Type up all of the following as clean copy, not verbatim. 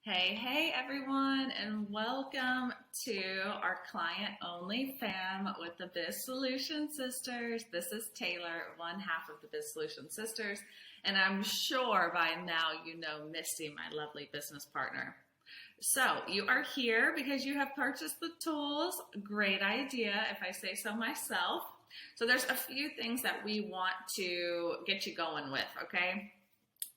Hey everyone, and welcome to our client-only fam with the Biz Solution Sisters. This is Taylor, one half of the Biz Solution Sisters, and I'm sure by now you know Misty, my lovely business partner. So you are here because you have purchased the tools. Great idea, if I say so myself. So there's a few things that we want to get you going with, okay?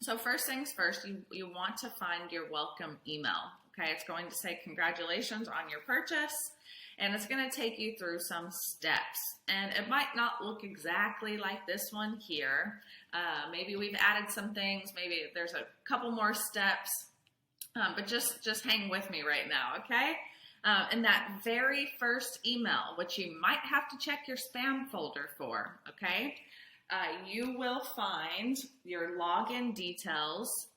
So first things first, you want to find your welcome email, okay? It's going to say congratulations on your purchase, and it's going to take you through some steps. And it might not look exactly like this one here. Maybe we've added some things, maybe there's a couple more steps, but just hang with me right now, okay? In that very first email, which you might have to check your spam folder for, okay? You will find your login details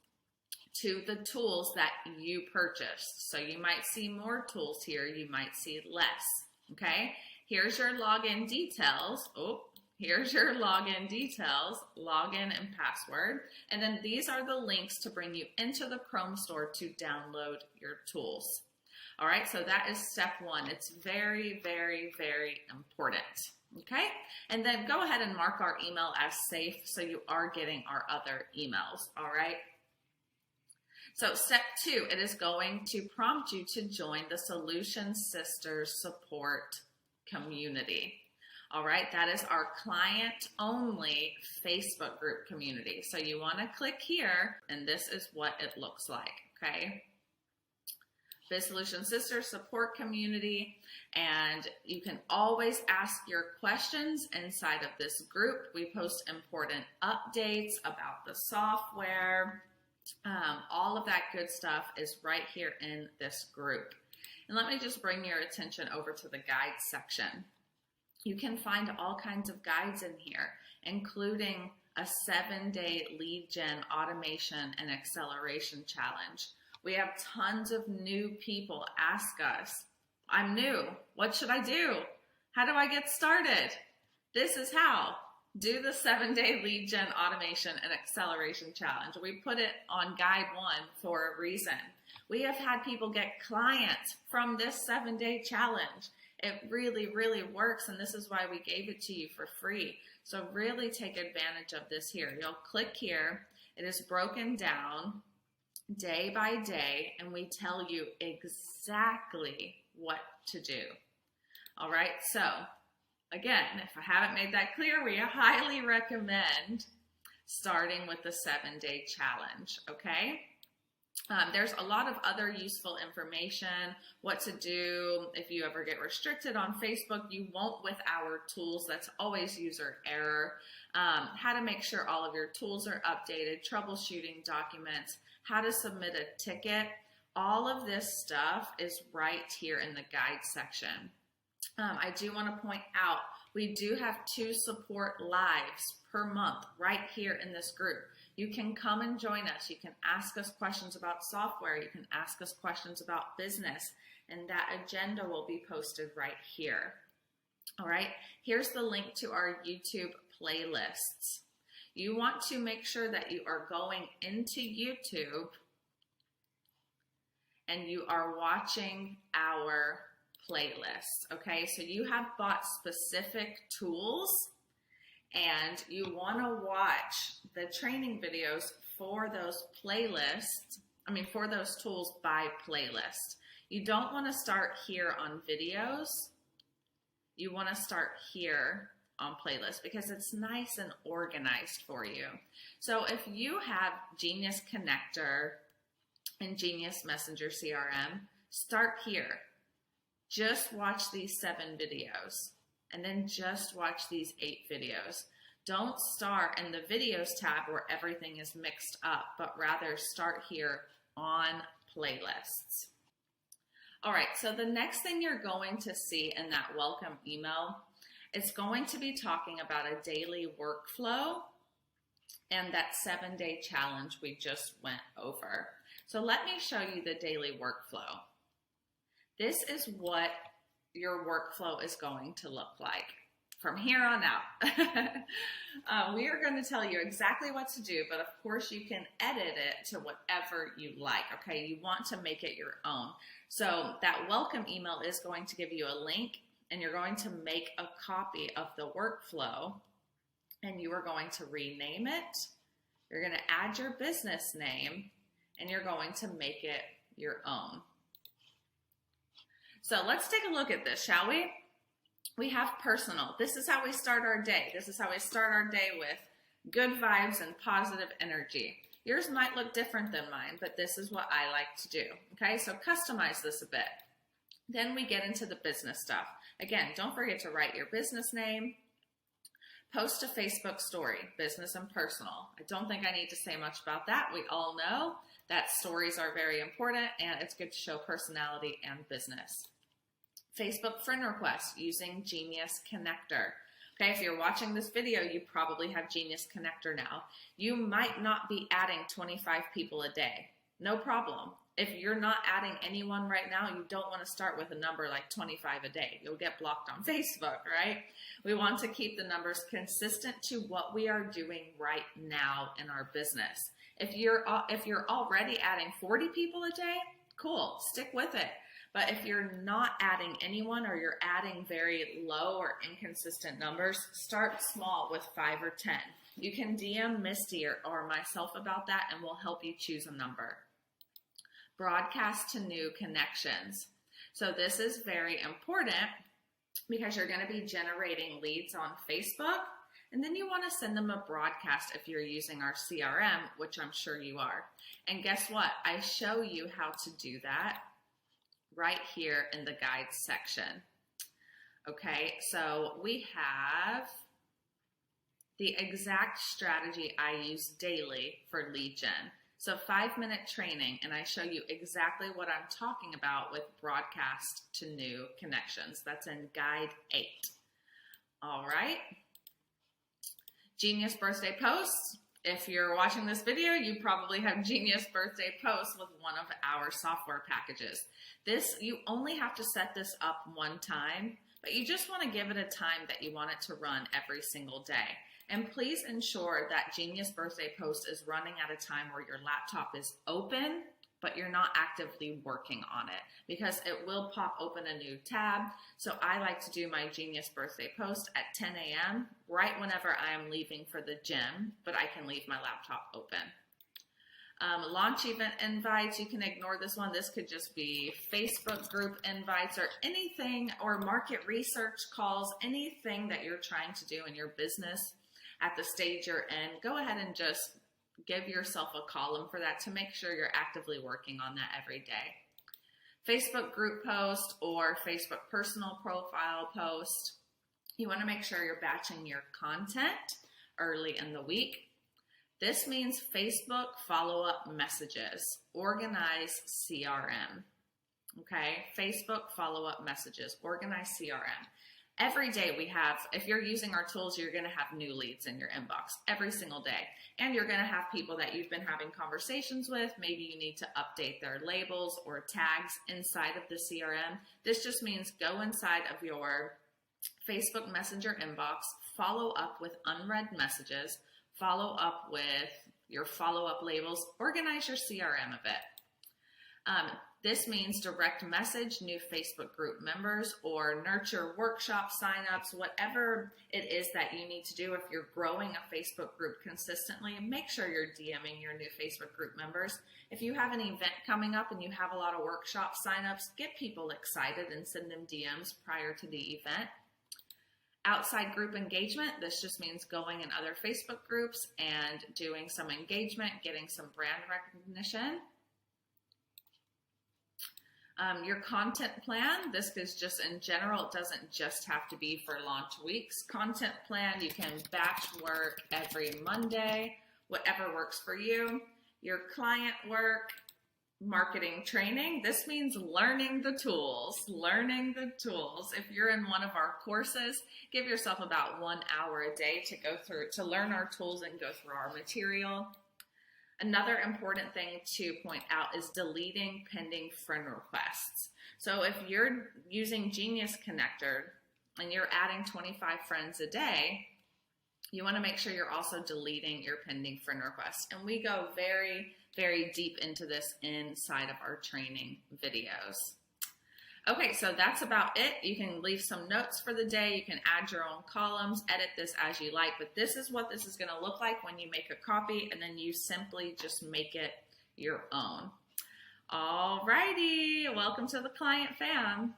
to the tools that you purchased. So you might see more tools here, you might see less, okay? Here's your login details. Here's your login details, login and password. And then these are the links to bring you into the Chrome store to download your tools. All right, so that is step one. It's very, very, very important. Okay, and then go ahead and mark our email as safe so you are getting our other emails, all right? So step two, it is going to prompt you to join the Solution Sisters support community. All right, that is our client-only Facebook group community. So you want to click here, and this is what it looks like, okay? Biz Solution Sisters support community, and you can always ask your questions inside of this group. We post important updates about the software. All of that good stuff is right here in this group. And let me just bring your attention over to the guides section. You can find all kinds of guides in here, including a 7-day lead gen automation and acceleration challenge. We have tons of new people ask us, I'm new, what should I do? How do I get started? This is how. Do the 7-day lead gen automation and acceleration challenge. We put it on guide 1 for a reason. We have had people get clients from this 7-day challenge. It really, really works, and this is why we gave it to you for free. So really take advantage of this here. You'll click here. It is broken down day by day, and we tell you exactly what to do. All right, so again, if I haven't made that clear, we highly recommend starting with the 7-day challenge, okay? There's a lot of other useful information, what to do if you ever get restricted on Facebook. You won't with our tools. That's always user error. How to make sure all of your tools are updated, troubleshooting documents, how to submit a ticket. All of this stuff is right here in the guide section. I do want to point out, we do have 2 support lives per month right here in this group. You can come and join us. You can ask us questions about software. You can ask us questions about business, and that agenda will be posted right here. All right, here's the link to our YouTube playlists. You want to make sure that you are going into YouTube and you are watching our playlists, okay? So you have bought specific tools and you want to watch the training videos for those playlists, for those tools by playlist. You don't want to start here on videos. You want to start here on playlist because it's nice and organized for you. So if you have Genius Connector and Genius Messenger CRM, start here. Just watch these 7 videos and then just watch these 8 videos. Don't start in the videos tab where everything is mixed up, but rather start here on playlists. All right, so the next thing you're going to see in that welcome email, it's going to be talking about a daily workflow and that 7-day challenge we just went over. So let me show you the daily workflow. This is what your workflow is going to look like. from here on out. We are going to tell you exactly what to do, but of course you can edit it to whatever you like, okay? You want to make it your own. So that welcome email is going to give you a link, and you're going to make a copy of the workflow, and you are going to rename it. You're going to add your business name, and you're going to make it your own. So let's take a look at this, shall we? We have personal. This is how we start our day. This is how we start our day with good vibes and positive energy. Yours might look different than mine, but this is what I like to do. Okay, so customize this a bit. Then we get into the business stuff. Again, don't forget to write your business name. Post a Facebook story, business and personal. I don't think I need to say much about that. We all know that stories are very important, and it's good to show personality and business. Facebook friend request using Genius Connector. Okay, if you're watching this video, you probably have Genius Connector now. You might not be adding 25 people a day. No problem. If you're not adding anyone right now, you don't want to start with a number like 25 a day. You'll get blocked on Facebook, right? We want to keep the numbers consistent to what we are doing right now in our business. If you're already adding 40 people a day, cool, stick with it. But if you're not adding anyone, or you're adding very low or inconsistent numbers, start small with 5 or 10. You can DM Misty or myself about that, and we'll help you choose a number. Broadcast to new connections. So this is very important because you're going to be generating leads on Facebook, and then you want to send them a broadcast if you're using our CRM, which I'm sure you are. And guess what? I show you how to do that right here in the guides section. Okay, so we have the exact strategy I use daily for lead gen. So 5-minute training, and I show you exactly what I'm talking about with broadcast to new connections. That's in guide 8. All right. Genius birthday posts. If you're watching this video, you probably have Genius birthday posts with one of our software packages. This, you only have to set this up one time, but you just want to give it a time that you want it to run every single day. And please ensure that Genius birthday post is running at a time where your laptop is open, but you're not actively working on it, because it will pop open a new tab. So I like to do my Genius birthday post at 10 a.m. right whenever I am leaving for the gym, but I can leave my laptop open. Launch event invites, you can ignore this one. This could just be Facebook group invites or anything, or market research calls, anything that you're trying to do in your business at the stage you're in. Go ahead and just give yourself a column for that to make sure you're actively working on that every day. Facebook group post or Facebook personal profile post. You want to make sure you're batching your content early in the week. This means Facebook follow-up messages. Organize CRM. Okay, Facebook follow-up messages. Organize CRM. Every day we have, if you're using our tools, you're going to have new leads in your inbox every single day. And you're going to have people that you've been having conversations with. Maybe you need to update their labels or tags inside of the CRM. This just means go inside of your Facebook Messenger inbox, follow up with unread messages, follow up with your follow-up labels, organize your CRM a bit. This means direct message new Facebook group members or nurture workshop signups, whatever it is that you need to do. If you're growing a Facebook group consistently, make sure you're DMing your new Facebook group members. If you have an event coming up and you have a lot of workshop signups, get people excited and send them DMs prior to the event. Outside group engagement, this just means going in other Facebook groups and doing some engagement, getting some brand recognition. Your content plan, this is just in general, it doesn't just have to be for launch weeks. Content plan, you can batch work every Monday, whatever works for you. Your client work, marketing training, this means learning the tools, If you're in one of our courses, give yourself about 1 hour a day to go through, to learn our tools and go through our material. Another important thing to point out is deleting pending friend requests. So if you're using Genius Connector, and you're adding 25 friends a day, you want to make sure you're also deleting your pending friend requests. And we go very, very deep into this inside of our training videos. Okay, so that's about it. You can leave some notes for the day. You can add your own columns, edit this as you like, but this is what this is going to look like when you make a copy, and then you simply just make it your own. All righty, welcome to the Client Fam.